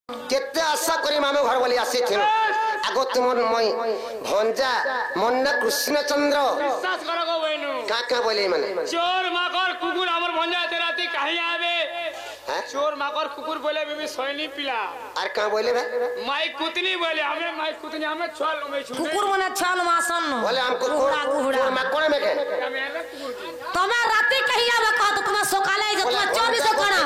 केते आशा करी मामू घर बोली आसी थिन आगो तुमन मई भंजा मन्ना कृष्णचंद्र विश्वास करो गो बहनू का बोले माने चोर माकर कुकुर हमर भंजा ते राती काहे आवे चोर माकर कुकुर बोले बेबी सोयनी पिला आर का बोले बे माई कुतनी बोले हमें माई कुतनी हमें छल में छुने कुकुर मने छल मासन बोले हमको कुकुर मा कोन में के तमे राती कही आवे कह तो तुम सकाले जे तुम 24 करा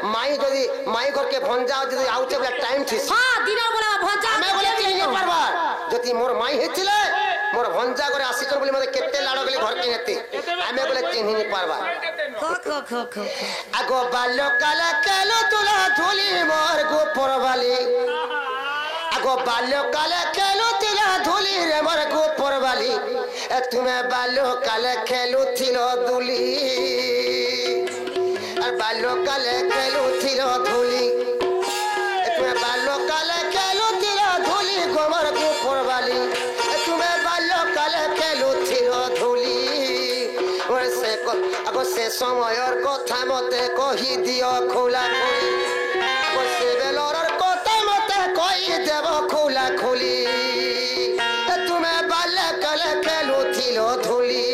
माई जदी माई घर के भंजा जदी आउते बला टाइम थी हां दिन बोला भंजा हमें बोले कि नहीं परबा जदी मोर माई हेतिले मोर भंजा करे आसी कर बोले मते केते लाडो गली घर के हेती हमें बोले चिन्ह नहीं परबा ख आगो बाल्य काल केलो तुला धुली मोर गोपर वाली आगो बाल्य काल केलो तुला धुली रे मोर गोपर वाली ए तुम्हें बाल्य काल खेलु थिलो दुली আর বাল্যকালে খেলুছিল ধুলি তুমি বাল্যকালে খেলুছিল ধুলি গোমর গোপর বালি তুমি বাল্যকালে খেলুছিল ধুলি সে আগো সে সময়ের কথা মতে কহি দিও খোলা খুলি আগো সে বেলর কথা মতে কহি দেব খোলা খুলি তুমি বাল্যকালে খেলুছিল ধুলি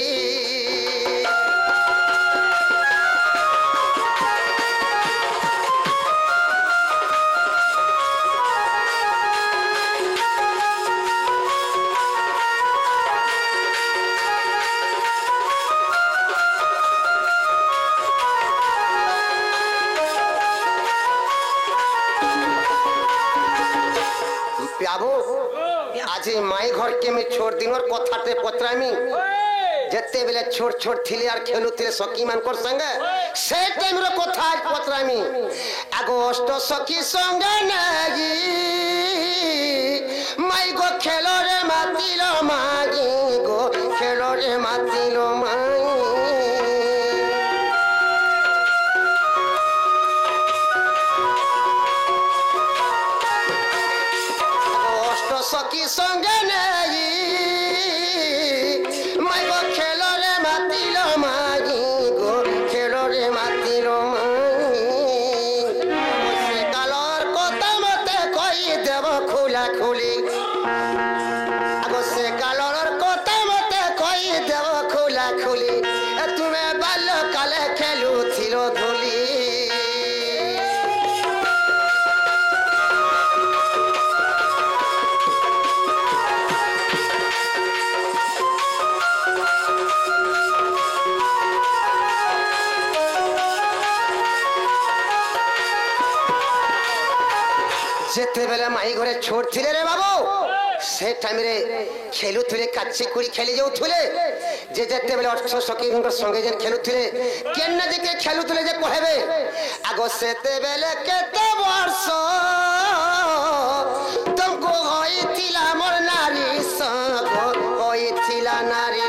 आज माई घर के में छोड़ दिन और कथाटे पत्रामी जत्ते बेले छोट छोट थिले और खेलुते सखी मान कर संगे से टाइम रो कथा आज पत्रामी आगो अष्ट सखी संगे नागी माई गो खेलो रे मातिलो मागी गो खेलो रे मातिलो माई सखी संगे नहीं मैं गो खेलो रे मातिलो मागी गो खेलो रे मातिलो मागी से कालर कोता मते कोई देव खुला खुली आगो से कालर कोता मते कोई देव खुला खुली तुम्हें बाल्य काले खेलु थिलो धुली जेते बेले माई घरे छोड़ थिले रे बाबू से टाइम रे खेलु थिले काची कुड़ी खेली जाउ थिले जे जेते बेले 800 सखी संगे जे खेलु थिले केन्ना जे के खेलु थिले जे कहबे आगो सेते बेले केते वर्ष तुमको होई थिला मोर नारी संग होई थिला नारी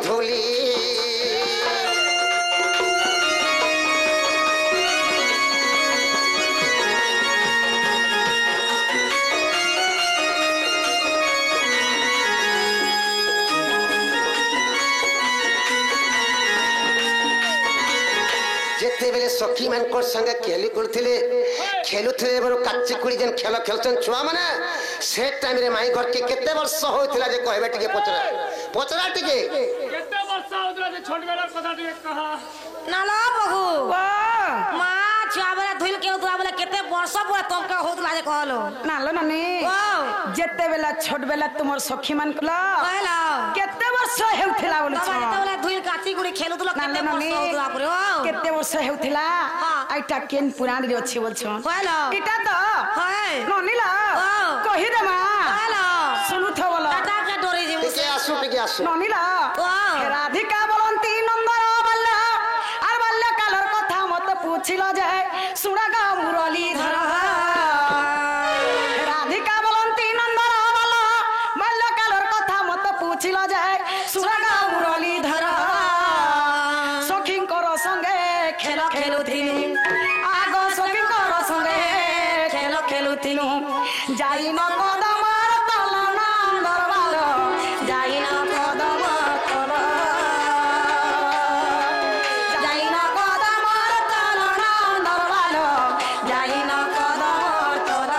धुली जेते बेले सखी मान को संगे खेली करथिले खेलुथिले बरो काची कुड़ी जन खेल खेलछन छुआ माने से टाइम रे माई घर के केते वर्ष होइथिला जे कहबे टिके पचरा टिके केते वर्ष होतला जे छोट बेला कथा टिके कहा नाला बहू मां छाबरा धुल के उतरा बोले केते वर्ष पुरा तमका होतला जे कहलो नालो ननी जेते बेला छोट बेला तुमर सखी मान कला कहला केते वर्ष हेउथिला बोलछ तबे तबे धुल काची कुड़ी खेलुतलो केते वर्ष होतला पुरे केते वर्ष हेउथिला आइटा केन पुराण रे अछि बोलछ कहला इटा तो हाय ननीला कहि दे मा कहला सुनु थ बोला टाटा के डोरी जे टिके आसु ननीला राधिका बोलंती नंदन बल्ला आर बल्ला कालर कथा मत पूछ पूछिल जाए सुना गा मुरलीधर राधिका बोलती नंदन वाला बाल्यकालर कथा मत पूछिल जाए सुना गा मुरलीधर सखींकर संगे खेल खेलुथिलु आग सखींकर संगे खेल खेलुथिलु जाई न कदमर तल नंदरवाल जाई न कदमर तल जाई न कदमर तल नंदरवाल जाई न कदमर तल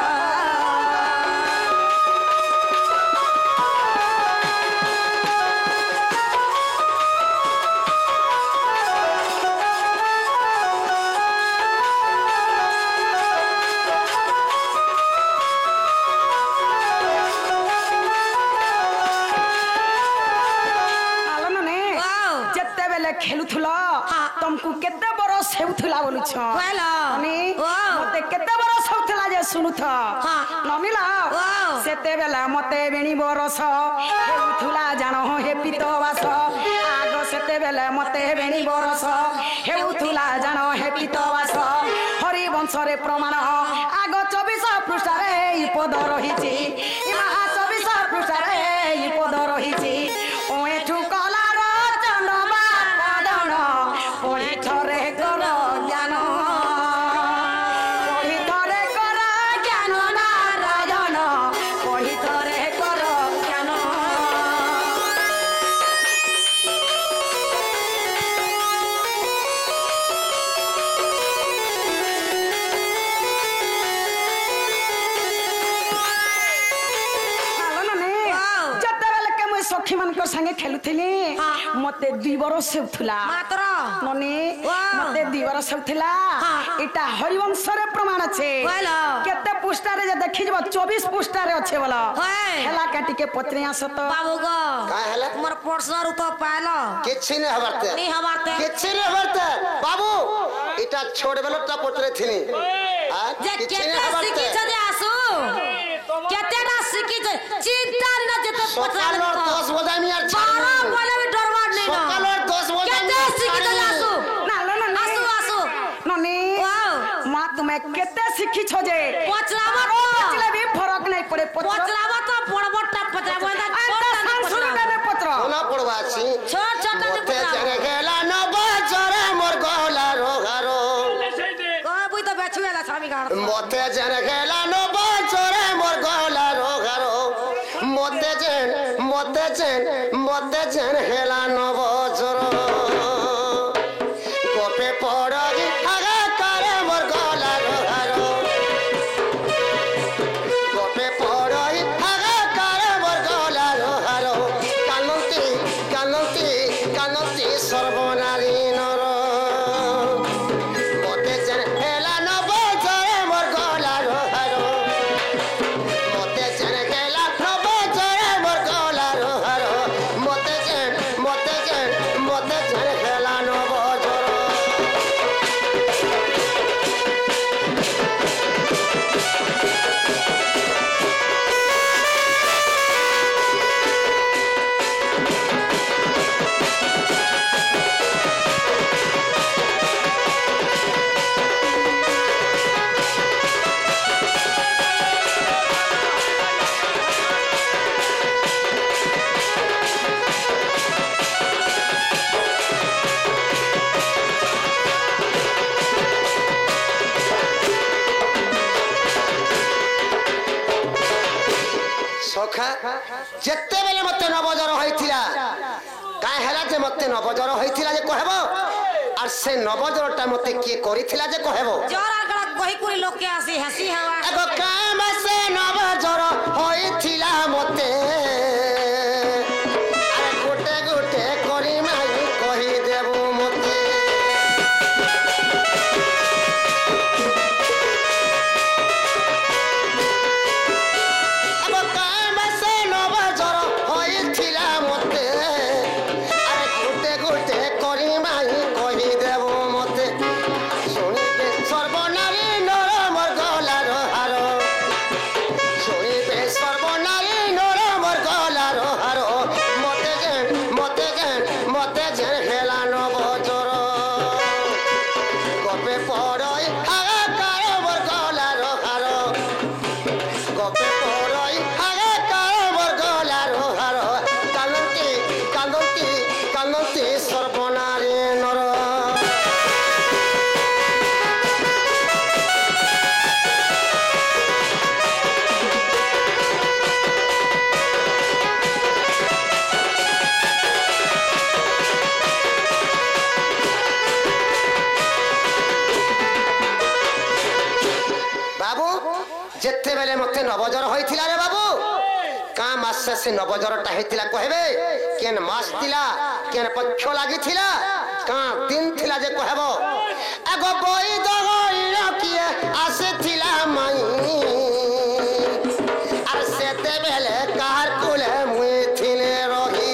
खेलुथुल तुमको केते बरस हेउथुला बोलुछ अनि मते केते बरस हेउथुला जे सुनुथ नमिला सेते बेला मते बेणी बरस हेउथुला जानो हे पितवास आगो सेते बेला मते बेणी बरस हेउथुला जानो हे पितवास हरि वंशरे प्रमाण आगो 24 पृष्ठारे ई पद रहिछि ई महा 24 पृष्ठारे ई पद रहिछि ओएठु कलार चंदमा संगे खेलुथिली मते 2 बरस हेउथुला मात्र ननी मते 2 बरस हेउथुला एटा हरिवंश रे प्रमाण छे केते पुष्टा रे जे देखि जब 24 पुष्टा रे अच्छे बोला हेला काटी के पत्रिया सत बाबू गो का हेला मोर पर्सनल तो पालो किछि ने हबरते नहीं हबरते किछि ने हबरते बाबू एटा छोड़ बेलटा पत्रे थिनी जे केते सिकी छे आसु केते ना सिकी छे चिंता न जते पत्रा 10 बजे में यार 12 बोले भी डरवाड नहीं ना सकाल 10 बजे केते सिकी छे आसु ना आसु आसु ननी मां तुम्हें केते सिखी छ जे पचलावा पचले भी फरक नहीं पड़े पचलावा तो बड़बड़टा पचला बोंदा सुन देने पत्र ना पड़वा छी छोट छोट मते जरे गेला न बजरे मोर गला रोगारो कोई बुई तो बेचुएला स्वामी गाड़ मते जरे गेला न बजरे मोर गला रोगारो मते जन हेला न बजरो गोपे पड़गी आगा करे मोर गला रोगारो गोपे पड़गी आगा करे मोर गला रोगारो कानती सर्वनारी नर मते जन हेला न बजरे मोर गला रोगारो मते जन हेला न बजरे मोर गला रोगारो मते जन हेला न बजरो सखा जेते बेले मते नवजर होइथिला काहे हला जे मते नवजर होइथिला जे कहबो और से नवजरटा मते के करिथिला जे कहबो जोरा गला कहि कुरी लोग के आसी हंसी हवा एगो काम से नवजर होइथिला मते अरे गोटे गोटे करी माई कहि देबो मते পড়ই হাহাকার মোর গলার হার গপে পড়ই হাহাকার মোর গলার হার কানন্তি কানন্তি কানন্তি সর্বনারী নর যেତେବେଳେ মতে নবজর হয়েছিল রে বাবু কাঁ মাসে সে নবজরটা হয়েছিল কহবে কেন মাস লা কেন পক্ষ লাগিছিল কাঁ দিন লা যে কহব আগ বই দগইল কিয়ে আসিছিল মাই আর সেতেবেলে কাহার কুলে মুই থিলে রহি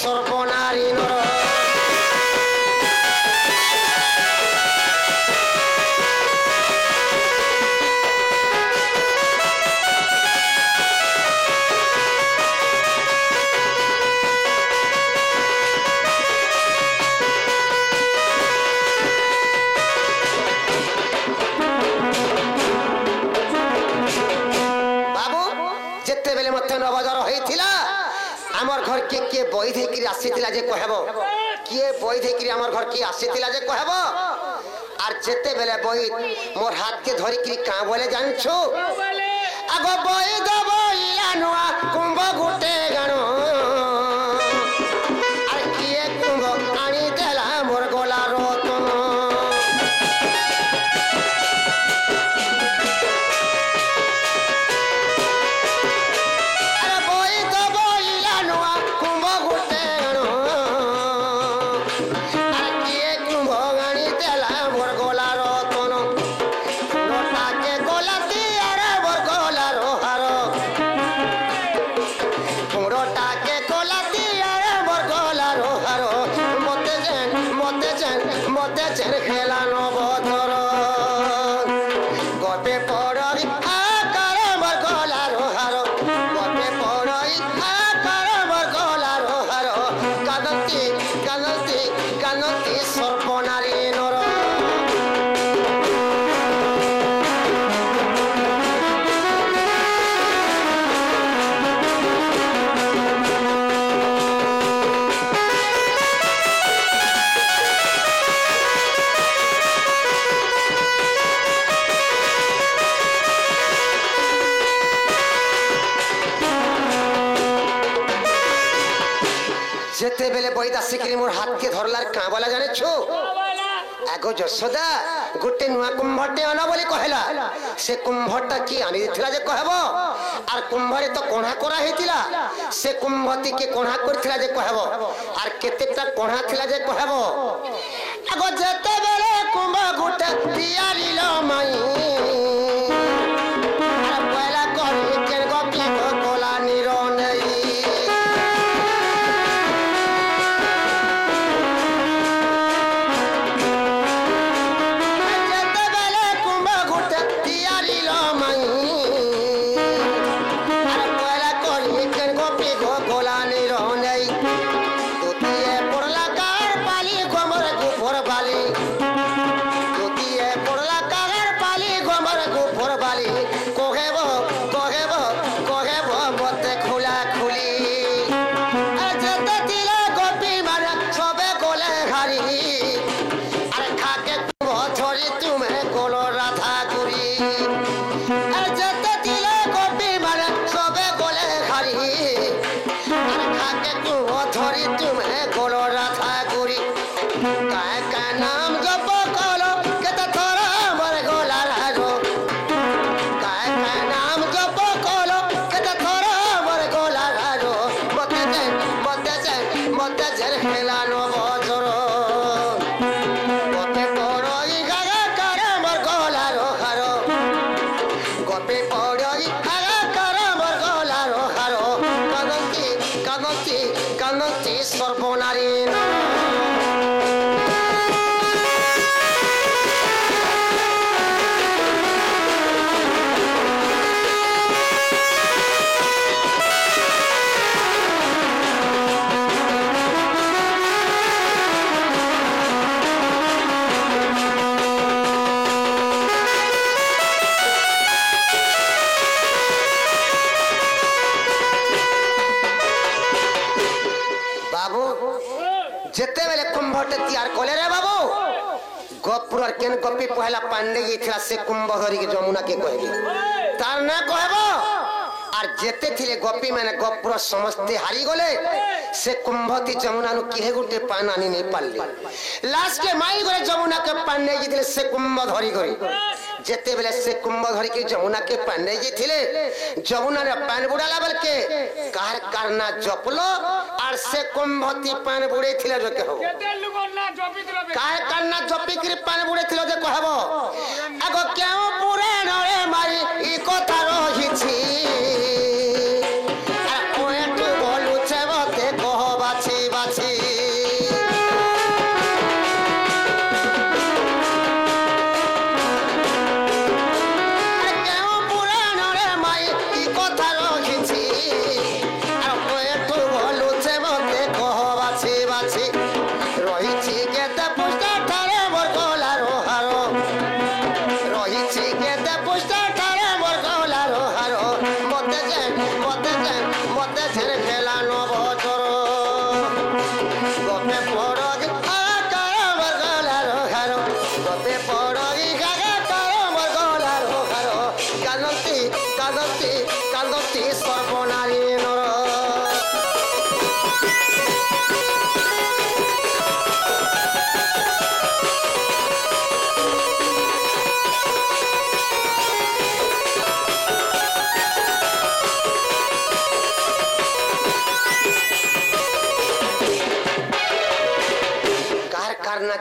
সর্বনারী নর বাবু যেতেবেলে মধ্যে নবজর হয়েছিল আমার ঘর কে কে বই ধেকি আসিছিল যে কহব কিয়ে বই ধেকি আমার ঘর কে আসিছিল যে কহব আর যেতেবেলে বই মোর হাতকে ধরিকি কাঁ বলে জানছো আগ বই দব ইলা নুয়া কুম্ভ গুটে গান আর কিয়ে কুম্ভ আনি দেলা মোর গলা রতন খেলানো বধর গপে পড়ই আকার মোর গলার হার গপে পড়ই আকার মোর গলার হার কানন্তি কানন্তি কানন্তি সর্বনারী নর যেতেবেলে বইদা শিখরি মোর হাতকে ধরলার কাঁ বলা জানেছো আগো যশোদা গোটে নুয়া কুম্ভটে আনা বলি কহেলা সে কুম্ভটা কি আনি দিছিলা যে কহব আর কুম্ভরে তো কোণা করা হইতিলা সে কুম্ভতি কে কোণা করছিলা যে কহব আর কেতেটা কোণা থিলা যে কহব আগো যেতেবেলে কুম্ভ গোটে তিয়ারিল মাই আর পয়লা করি কেন গপি গোলা নিরনেই कुंभटे तैयार कले रे बाबू गपुर केन गपी पहला पांडे जी थिला से कुंभ धरी के जमुना के कहबे तार ना कहबो और जेते थिले गपी माने गपुर समस्ते हारी गले से कुंभती जमुना नु किहे गुटे पान आनी नहीं पाले लास्ट के माइल गले जमुना के पांडे जी थिले से कुंभ धरी गरी जेते बेले से कुंभ धरी के जमुना के पांडे जी थिले जमुना रे पान बुड़ाला बेल के कार करना जपलो और से कुंभती पान बुड़े थिले जो के हो केते लुगो ना जपी दिलो कार करना जपी के पान बुड़े थिले जो कहबो आगो केउ पुराण रे मारी ई कथा रहिछि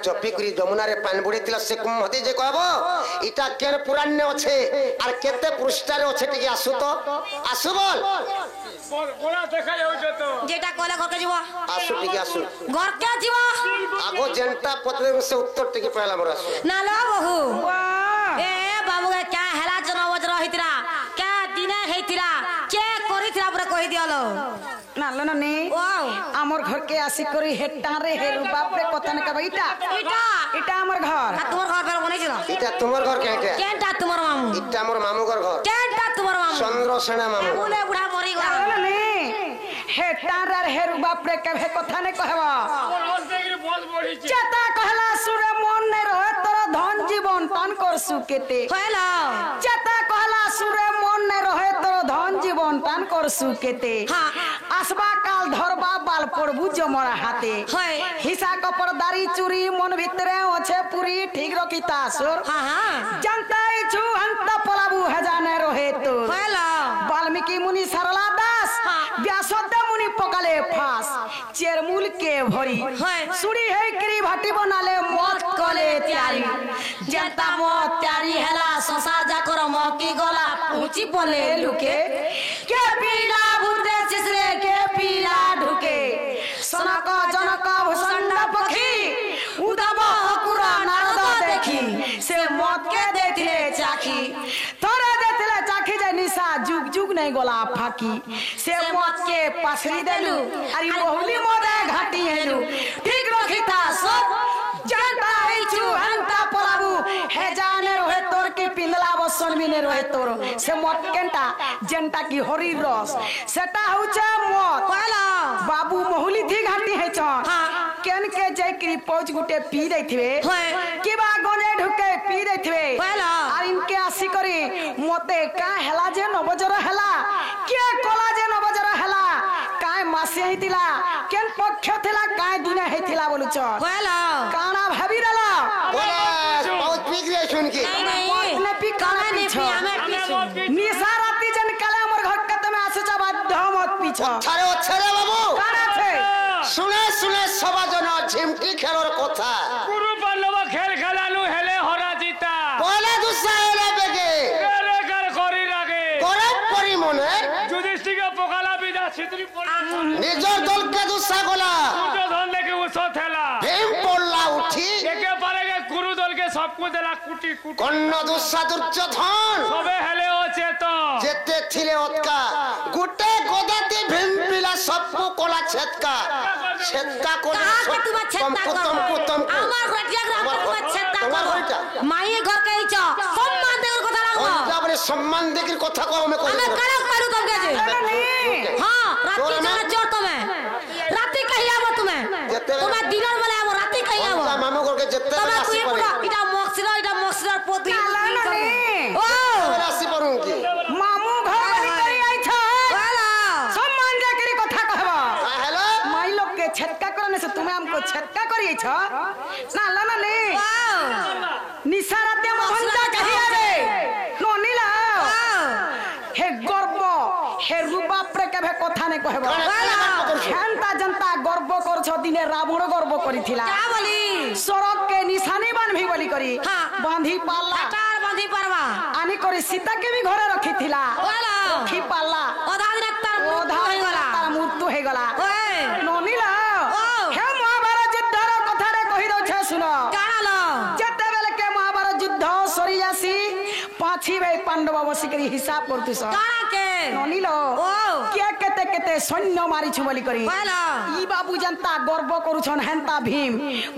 चपी करी जमुना रे पान बुड़े तिला से कुंभती जे कहबो इटा केन पुराण्य अछि आर केते पृष्ठ रे अछि टिके आसु तो आसु बोल बोला देखा जाउ जे तो जेटा कहला घर के जीव आसु टिके आसु घर के जीव आगो जनता पत्र से उत्तर टिके पहला मोर आसु ना लो बहू ए बाबू के क्या हला जनवज रहितरा क्या दिने हेतिरा के करितरा पूरा कहि दियलो ना लो ननी हमर घर के आसी करी हेटा रे हेरु बाप रे कथा न कहबो इटा हमर घर तोर घर पर बनै छ इटा तुमर घर केनटा तुमर मामू इटा मोर मामू घर केनटा तुमर मामू चंद्रसेना मामू बोले बुढ़ा मरी गला ननी हेटा रे हेरु बाप रे कहबे कथा न कहबो बोल देगी बहुत बड़ी छी चता कहला सुरे मन नै रहे तोर धन जीवन पान करसु केते हेलो चता कहला सुरे मन नै रहे तोर धन जीवन पान करसु केते हां आसबा काल धरबा बाल पड़बू जमरा हाथे हिसा कपड़दारी चूरी मन भितरे ओछे पूरी ठीक रखिता सुर हां हां जनता छु अंत पलाबू हजाने रहे तो हेलो वाल्मीकि मुनि सरला दास व्यासदेव मुनि पकले फास चेरमूल के भरी सुड़ी है करी भाटी बनाले मत कले त्यारी जनता मत त्यारी हला संसार जा कर मकी गला पूची बोले लुके के पीला बुंदे सिसरे के पीला ढुके सनक जनक भूषण पखी उदब हकुरा नारद देखी से मत के देथिले चाखी तोरे देथिले चाखी जे निशा जुग जुग नहीं गोला फाकी से मत के पसरी देलु अरे बहुली मोदे घाटी हेलु ठीक रखिता सब जनता छु अंता पलाबू हे जाने रहे तोर के पिंदला बसन भी ने रहे तोर से मत केनटा जनता की हरी रस सेटा होचे मत पहला बाबू मोहुली थी घाटी है छ केन के जे की पौच गुटे पी दैथिबे कि बा गने ढुके पी दैथिबे पहला और इनके आसी करी मते का हेला जे नबजर हेला के कोला जे नबजर हेला काय मासे हितिला केन पक्ष थिला काय दिने हेतिला बोलु छ पहला काना भाबी रहला बोले बहुत पी गए सुन के नहीं ने पी काना पी छ निशा राती जन कले हमर घर कत में आसे छ बाध्य मत पी छ छरे बाबू काना छे सुने सुने सभा जन झिमटी खेलर कथा गुरु बल्लभ खेल खेलानु हेले हरा जीता बोले दुसा हेले बेगे करे कर करी लागे करे परी मने जुधिष्ठिर के पोकाला बिदा छितरी पड़ी निजर दल के दुसा गोला जो धन लेके उसो थेला भीम पोल्ला उठी एके पारे के गुरु दल के सबको देला कुटी कुटी कन्न दुसा दुर्योधन सबे हेले ओ चेतन जेते थिले ओतका गुटे गोदाती भीम पिला सबको कोला छेदका को तुमको हमार रटिया ग्राम को छेदका को माई घर के छ सम्मान देर কথা লাগবো पंजाब रे সম্মান দেখি কথা কও আমি কই আমি কড়ক মারু তোমকে যে हां राती जरा चोर तमे राती कहि आबो तुमे तुमे दिनर बेला आबो राती कहि आबो मामू करके जत्ते राशि पर इटा मक्सिर पोती ओ राशि परु की मामू घर बनी करी आई छ वाला सम्मान दे करी कथा कहबो हेलो माई लोग के छटका करने से तुम्हें हमको छटका करी छ ना ला ने निसाराते भंजा कहि आवे नोनीला हे गर्व हे रूपा प्रे केभे कथा ने कहबो हेंता जनता गर्व कर छ दिने रावण गर्व करिथिला क्या बोली सड़क के निशानी बांधी बोली करी बांधी पाला हटार बांधी परवा आनी करी सीता के भी घरे रखिथिला वाला रखी पाला ओधा दिन तार मृत्यु हे गला ओए नोनीला हे महाभारत युद्धर कथा रे कहि दो छ सुनो काना लो जते बेले के महाभारत युद्ध सरी आसी पाछी भाई पांडव बसी करी हिसाब करतु स काना के नोनीलो के केते केते सैन्य मारी छु बोली करी वाला ई बाबू जनता गर्व करू छन हेंता भीम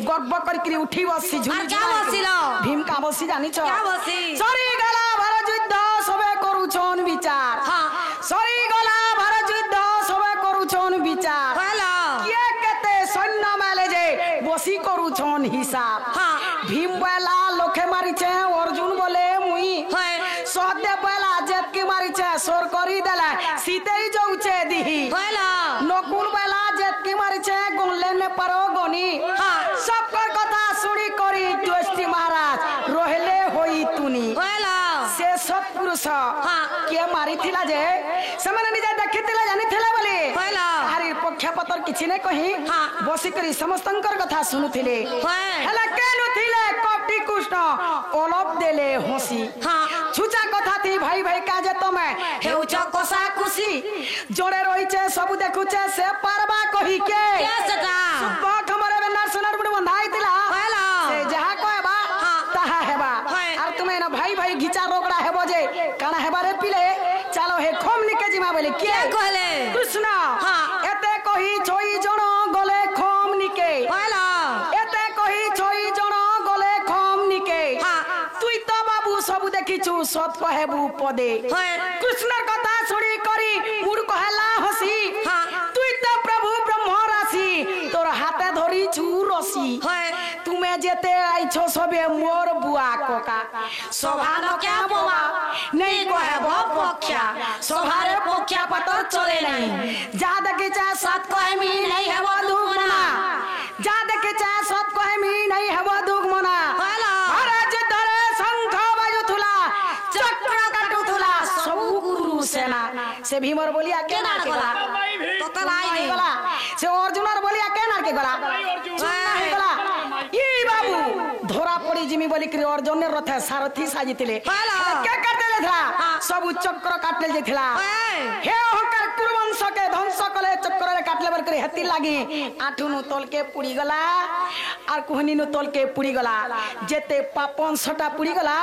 गर्व करी उठी बसी झुली क्या बसिलो भीम का बसी जानी छ क्या बसी सरी गला भारत युद्ध सबे करू छन विचार हां सरी गला भारत युद्ध सबे करू छन विचार वाला के केते सैन्य माले जे बसी करू छन हिसाब हां भीम वाला लोखे मारी छे अर्जुन बोले मुई होय सहदेव वाला जेत के मारी छे सोर करी देला सीते ही जौचे दिही वाला नकुल वाला जेत के मारी छे गोले ने परो गनी हां सबकर कथा सुनी करी द्वेष्टि महाराज रोहले होई तुनी वाला से सत्पुरुष हां के मारी थिला जे समान निजे देखिथिला जानि थिला बोली वाला हारी पक्षपतर किछि ने कहि हां बसी करी समस्तंकर कथा सुनुथिले होय हला केनु थिले कपटी कृष्ण ओलप देले हंसी हां छुचा कथा थी भाई भाई काजे तमे हेउच कोसा खुशी जोड़े रहिचे सब देखुचे से पारबा कहि के के सटा सुबह हमरे में नरसनर बुड बंधाई तिला वाला से जहा कहबा ताहा हेबा और तुमे न भाई भाई घिचा रोकड़ा हेबो जे काना हेबा रे पिले चलो हे खोम निके जिमा बोले के कहले कृष्ण हां एते कहि छोई जण गले खोम निके वाला एते कहि छोई जण गले खोम निके हां तुई तो बाबू सब देखिछु सत कहेबू पदे कृष्णर कथा सुनी करी मुड़ कहला हसी तुई तो प्रभु ब्रह्म राशि तोर हाथे धरी छु रसी तुमे जेते आइछो सबे मोर बुआ कोका सभान क्या बोला नहीं कहब पक्षा सभारे पक्षा पतर चले नहीं जा देखे चाहे सत कहमी नहीं है वो दुगमना जा देखे चाहे सत कहमी नहीं है वो दुगमना महाराज धरे शंख बाजुथुला चक्र काटुथुला सब गुरु सेना से भीमर बोलिया के नार के गला तो तलाई नहीं गला से अर्जुनर बोलिया के नार के गला नहीं गला ई बाबू धोरा पड़ी जिमी बोली कि अर्जुन ने रथ सारथी साजितिले के करते लेथला सब चक्र काटले जेथला हे अहंकार कुरवंश के ध्वंस कले चक्र रे काटले बर करे हती लागी आठुनु तोल के पुड़ी गला और कोहनीनु तोल के पुड़ी गला जेते पापन सटा पुड़ी गला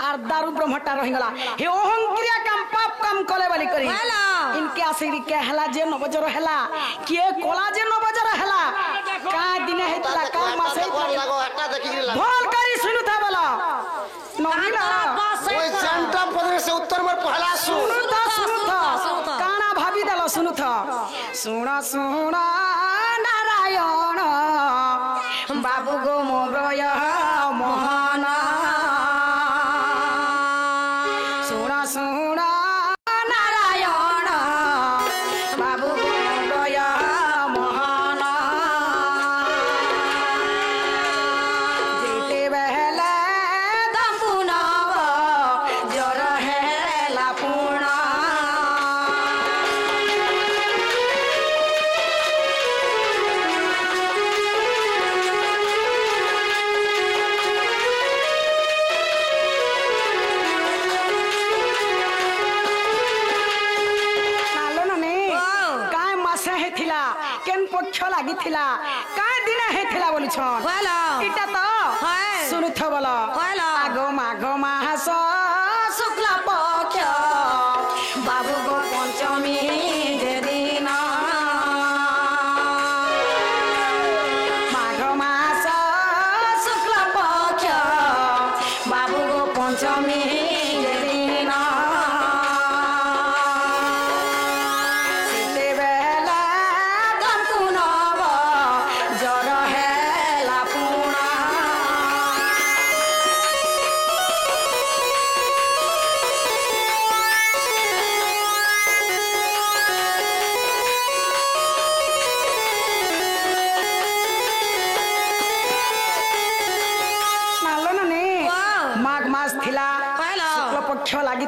और दारू ब्रह्मटा रहि गला हे अहंक्रिया काम पाप काम कले बोली करी इनके आसिरी के हला जे नबजर हला के कोला जे नबजर हला का दिने हेतला का मासे भोल करी सुनु था बोला नोनीला ओइ सेंटर पदर से उत्तर में पहला सुनु था काना भाभी देलो सुनु था सुना नारायण बाबू गो मोगय मोहन सुना नारायण बाबू गो मोगय मोहन जेते बहले दम्पुनव जर हेला पूर्ण पक्ष लागी थिला का दिन हे थिला बोली छन वाला इटा तो है सुनु थ बोला वाला आगो माघ मास शुक्ला पक्ष बाबू गो पंचमी जे दिन माघ मास शुक्ला पक्ष बाबू गो पंचमी जे दिन पक्ष लगी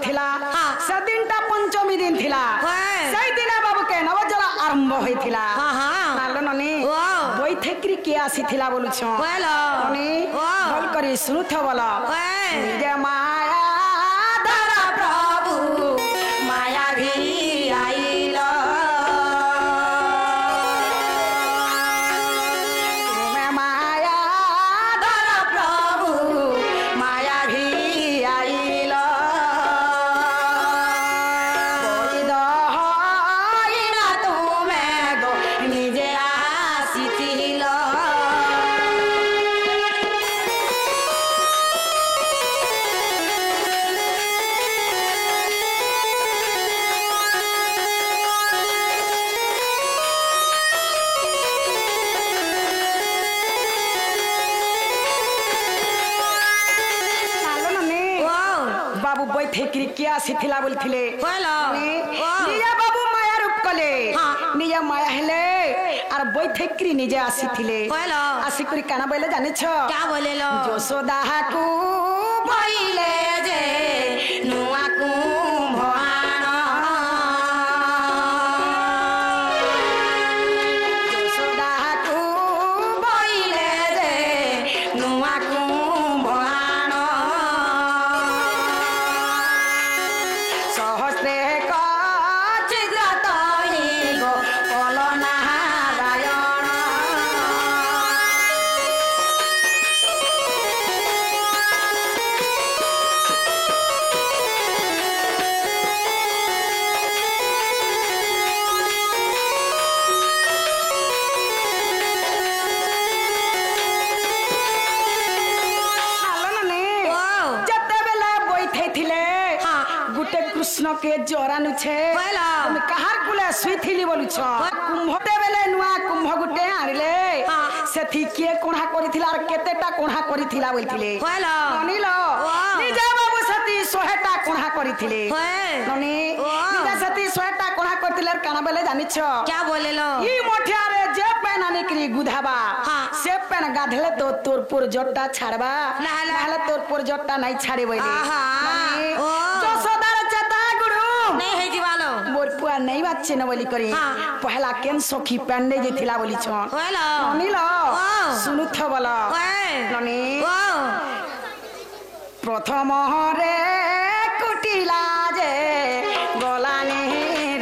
से दिन टा पंचमी दिन थिला से दिन बाबू के नवजल आरंभ होइथिला नालो ननी बैठेकरी के आसी थिला बोलु छ ननी बोल करी सुनुथ बोला जय माया धरा प्रभु माया भी आइला माया धरा प्रभु माया भी आइला निजे आसीथिला बाबू बैठे क्या आसीथिला बोलथिले निया बाबू माया रूप कले निया माया हेले आर बैठे निजे आसीथिले आसी करी काना बोले जाने छ क्या बोलेलो यशोदा को बोइले जे नुआ को भवाना यशोदा को बोइले जे नुआ को भवाना सहस्रे का चिद्रतहि गो कलना रायण गुटे कृष्ण के जोरानु छे तुम कहार कुले सुइथिली बोलु छ कुंभते बेले नुआ कुंभ गुटे आनिले सेथि के कोणा करिथिला और केतेटा कोणा करिथिला बोलथिले ननिलो निजे बाबू सती 100टा कोणा करिथिले ननि निजे सती 100टा कोणा करिथिले काना बेले जानि छ क्या बोलेलो ई मोठिया रे जे पेन आनिकरी गुधाबा से पेन गाधले तो तोर पुर जट्टा छाड़बा नाले तोर पुर जट्टा नहीं छाड़े बोले मोर पुआ नहीं बाचे न बोली करी पहला केन सखी पेंडे जे थिला बोली छ ननिलो सुनुथ बोला ननी प्रथम रे कुटिला जे गलानी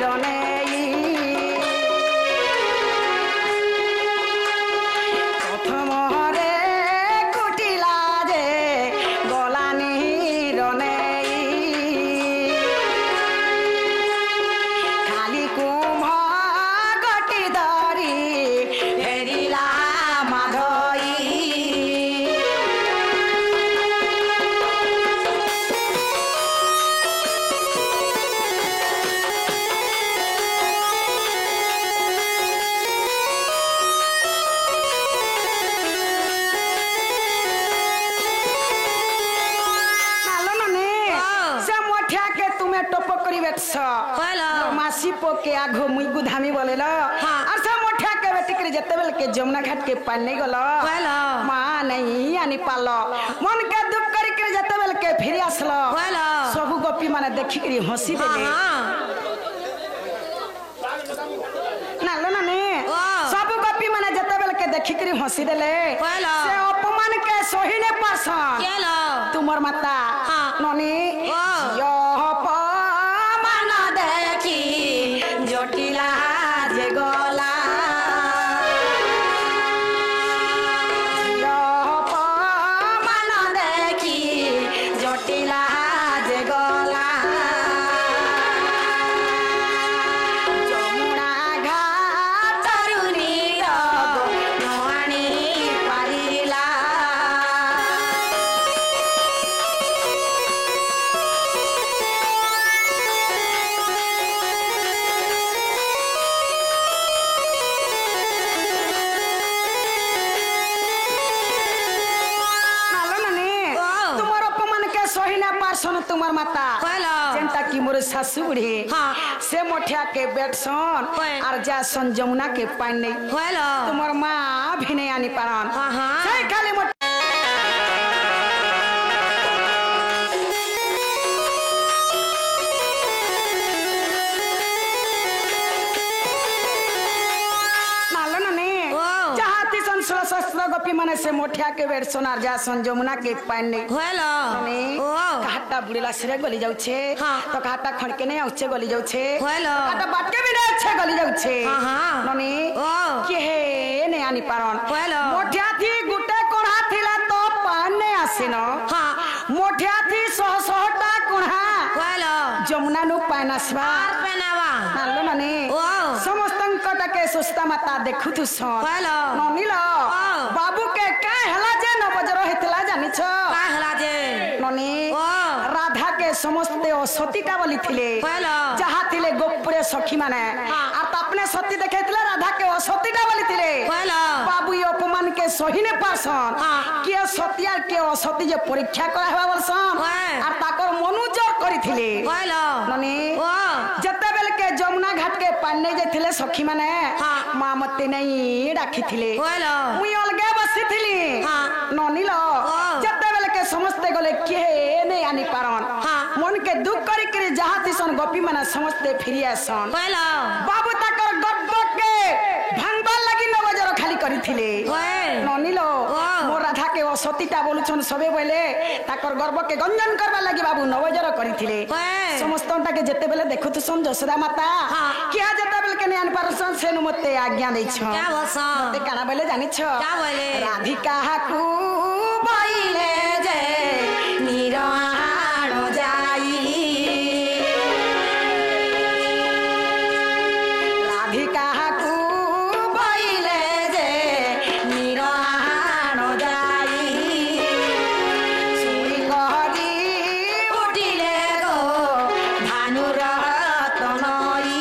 रनेई प्रथम रे कुटिला जे गलानी रनेई खाली कुम्भ गटी धरी हेरिला माधई मासी पोके आघो मुई गुधामी बोलेलो और सब मोठा के बेटी के जते बेल के जमुना घाट के पानी नहीं गलो मां नहीं आनी पालो मन के दुख करी के जते बेल के फिर आसलो सब गोपी माने देखि के हंसी देले नालो नने सब गोपी माने जते बेल के देखि के हंसी देले से अपमान के सही ने पासन तुमर माता ननी यो जटिला जे गला मान देखी जटिला जे गला जमुना घाट तरुणी नवाणी पारिला तुमर माता जेंता की मोर सासू बुढ़ी से मोठिया के बैठसन और जा सन जमुना के पानी तुमर माँ भी नहीं आनी पारन से खाली माने से मोठिया के बेर सोनार जा सन जमुना के पानी होलो ओ काटा बुड़ेला सिरे गली जाउ छे तो काटा खणके नहीं आउछे गली जाउ छे होलो काटा बाटके भी नहीं अच्छे गली जाउ छे हां ननी ओ के हे ने आनी पारन होलो मोठिया थी गुटे कोणा थिला तो पाने आसिन हां मोठिया थी 100 कोणा होलो जमुना नु पानासवा पेनावा नालो ननी ओ समस्त के सुस्ता माता देखु तु सन हेलो ननील बाबू के का हला जे न बजर हितला जानि छ का हला जे ननी राधा के समस्त सतीटा बोली थिले हेलो जहा थिले गोपुरे सखी माने आ अपने सती देखैतले राधा के सतीटा बोली थिले हेलो बाबू ये अपमान के सही ने पासन के सतिया के असती जे परीक्षा करा हेबा बोलसन आ ताकर मनुजर करी थिले हेलो ननी जते बेल के जमुना घाट के पानी जे थिले सखी माने मां मते नहीं राखी थिले मुई अलगे बसी थिली ननील जते बेल के समस्त गले के ने आनी पारन मन के दुख करी करी जहा तिसन गोपी माने समस्त फिरि आसन बाबू ताकर गर्व के भांगबा लगी नवजर खाली करी थिले ननील मोर राधा के सतीटा बोलुछन सबे बोले ताकर गर्व के गंजन करबा लगी बाबू नवजर करी थिले समस्तटा के जते बेले देखु सन जसोदा माता किया जते बेल के ने आन पारसन सेनु मते आज्ञा दै छ क्या बसा मते काना बोले जानि छ क्या बोले राधिका कु बइले जे निराणो जाई राधिका कु बइले जे निराणो जाई सुई गरी उठिले गो भानुर तनई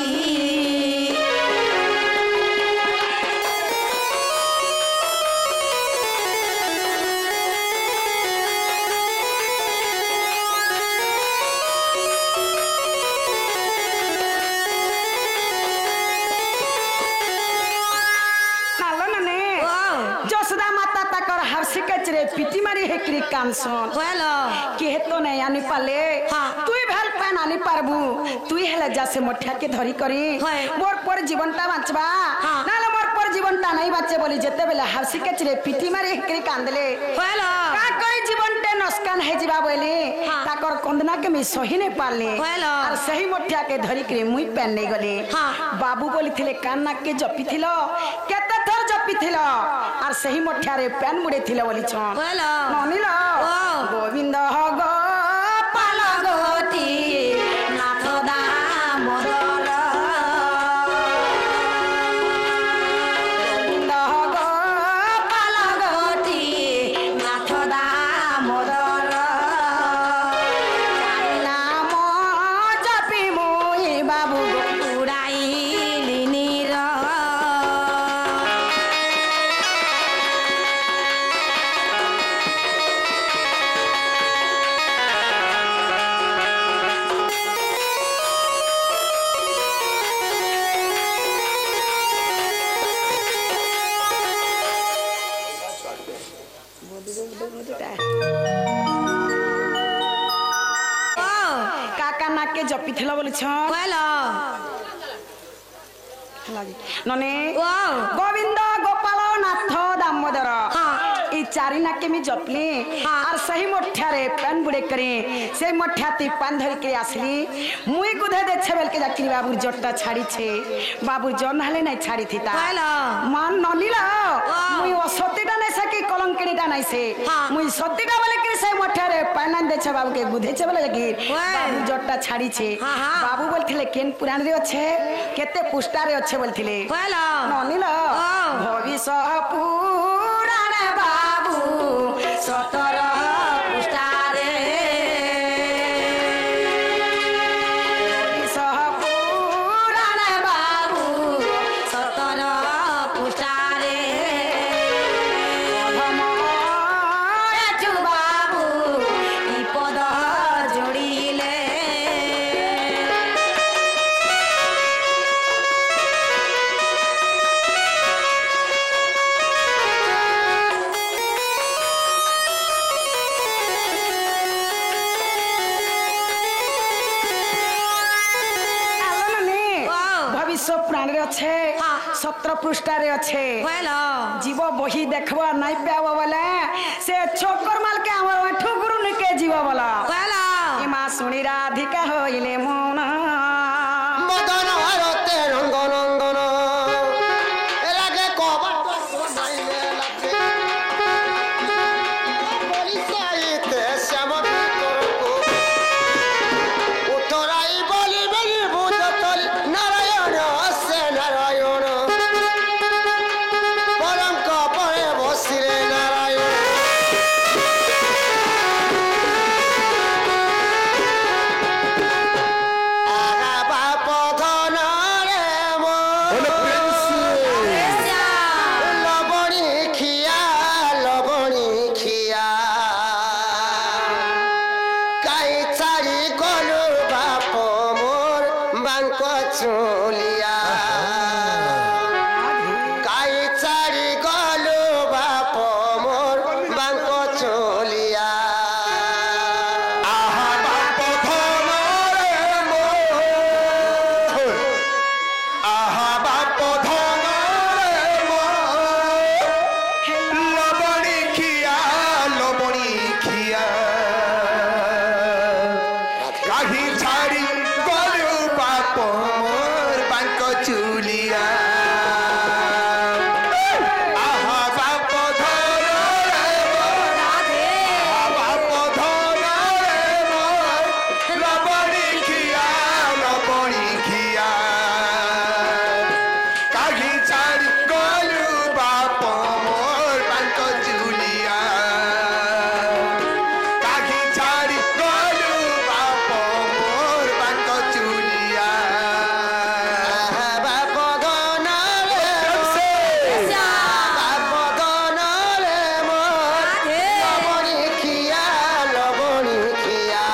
जसोदा माता ताकर हर्षी के चरे पिटी मारी हेकरी कानसन हेलो के तो नहीं आनी पाले तुई भेल पान आनी पारबू तुई हेले जासे मोठिया के धरी करी मोर पर जीवनटा बांचबा नाले मोर पर जीवनटा नहीं बाचे बोली जते बेले हर्षी के चरे पिटी मारी हेकरी कांदले हेलो का कोई जीवनटे नस्कान हे जीवा बोली ताकर कंदना के मी सही नहीं पाले और सही मोठिया के धरी करी मुई पेन नहीं गले बाबू बोली थिले कान नाक के जपी थिलो केते थर जपी थिलो और सही मोठिया रे पेन मुड़े थिले बोली छ हेलो ननील गोविंद गोपाल गोटी नाथ दामोदर गोविंद गोपाल गोटी नाथ दामोदर नाम जपी मुई बाबू उड़ाइली नीर काका नाक के जपी थिला बोली छ हेलो नने गोविंद गोपाल नाथ दामोदर ई चारि नाके मी जपली और सही मोठ्या रे पेन बुड़े करे से मोठ्या ती पान धर के आसली मुई गुधे दे छबेल के जाकरी बाबू जट्टा छाड़ी छे बाबू जन हले नहीं छाड़ी थी ता मान ननीला मुई असतीटा नहीं सकी कलंकिनीटा नहीं से मुई सतीटा बोले कि से मोठ्या रे पान दे छ बाबू के गुधे छबेल जाकरी बाबू जट्टा छाड़ी छे बाबू बोलथिले केन पुराण रे अच्छे केते पुष्टा रे अच्छे बोलथिले ननीला भविष्य पुराण बाबू सतर पुष्टा रे भविष्य पुराण बाबू सतर पुष्टा रे बाबू ई पद जोड़िले ବିଶ୍ୱ ପୁରାଣରେ ଅଛେ 17 ପୃଷ୍ଠାରେ ଅଛେ ଯିବ ବହି ଦେଖବା ନାଇଁ ପାବ ବୋଲେ ସେ ଛୋକର ମାଲକେ ଆମର ଠୁକୁରୁ ନିକେ ଯିବ ବୋଲା ଏ ମା ଶୁଣି ରାଧିକା ହଇଲେ ମନ মদন হরতে রঙ্গ নন্দন রাগে কবাট বসাইলে লাগে বলিসাইতে শ্যাম ভিতরকু উঠরাই বলিবেন বুঝতলি নারায়ণ সে নারায়ণ পরঙ্ক পরে বসিলে নারায়ণ আগা বাপ ধনরে মো লবণী খিয়া কাই ছাড়ি গলু বাপ মোর বাঙ্ক চুলিয়া কাই ছাড়ি গলু বাপ মোর বাঙ্ক চুলিয়া আহা বাপ ধনরে মোর আহা বাপ ধনরে মোর লবণী খিয়া কাহি ছাড়ি গলু বাপ মোর বাঙ্ক চুলিয়া আহা বাপ ধনরে বাপ ধনরে মোর লবণী খিয়া কাহি ছাড়ি গলু বাপ মোর বাঙ্ক চুলিয়া কাহি ছাড়ি গলু বাপ মোর বাঙ্ক চুলিয়া বাপ ধনরে বাপ ধনরে মোর লবণী খিয়া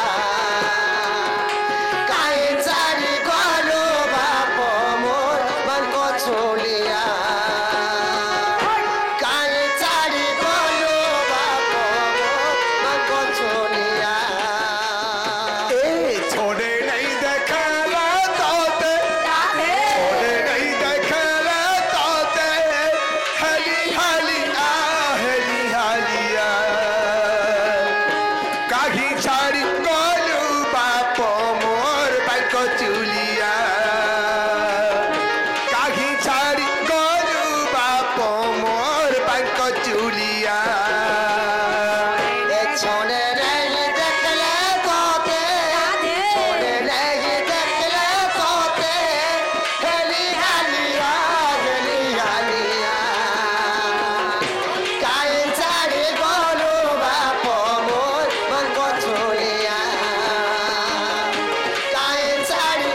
কাই চারি গলু বাপ মোর বাঙ্ক চুলিয়া কাই চারি গলু বাপ মোর বাঙ্ক চুলিয়া এ ছোড়ে নাই দেখালা তোতে ছোড়ে নাই দেখালা তোতে হালি হালিয়া কাহি ছাড়ি গলু বাপ মোর বাঙ্ক চুলিয়া কাহি ছাড়ি গলু বাপ মোর বাঙ্ক চুলিয়া এ ছোনে নেই দেখলে তোতে ছোনে নেই দেখলে তোতে হেলি হালিয়া কাই চারি গলু বাপ মোর বাঙ্ক চুলিয়া কাই চারি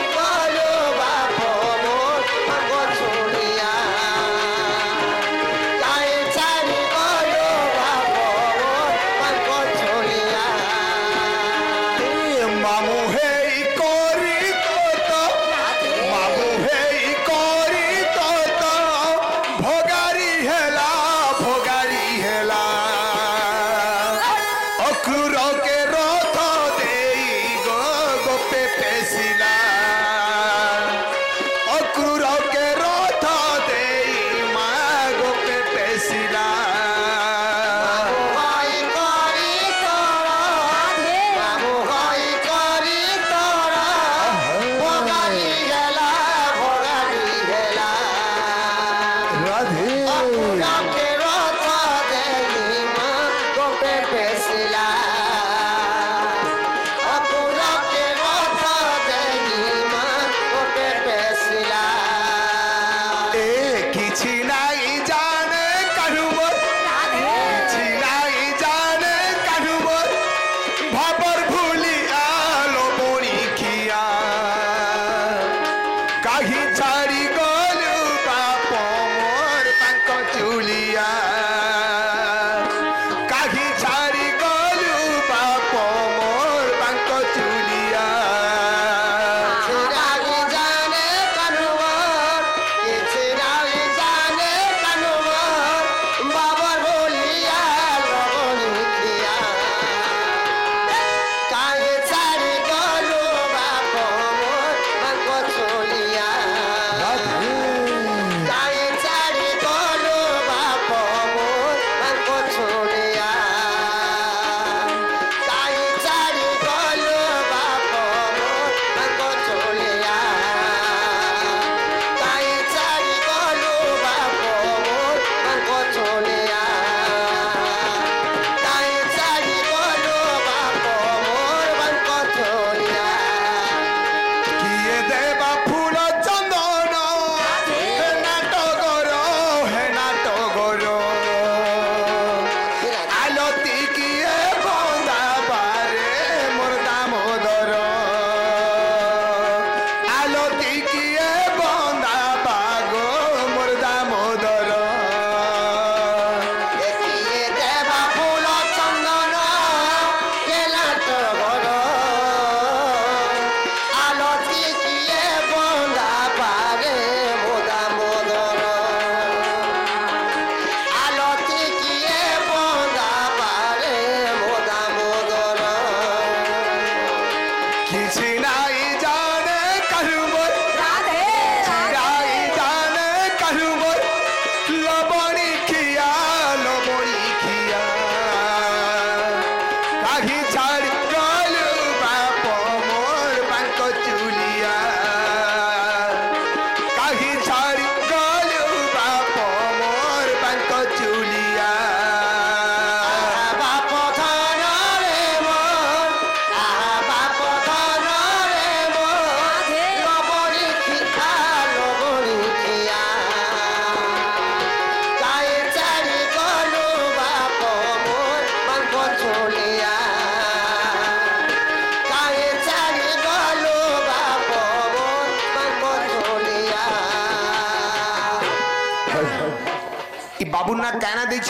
বাবুর না কেনা দিছ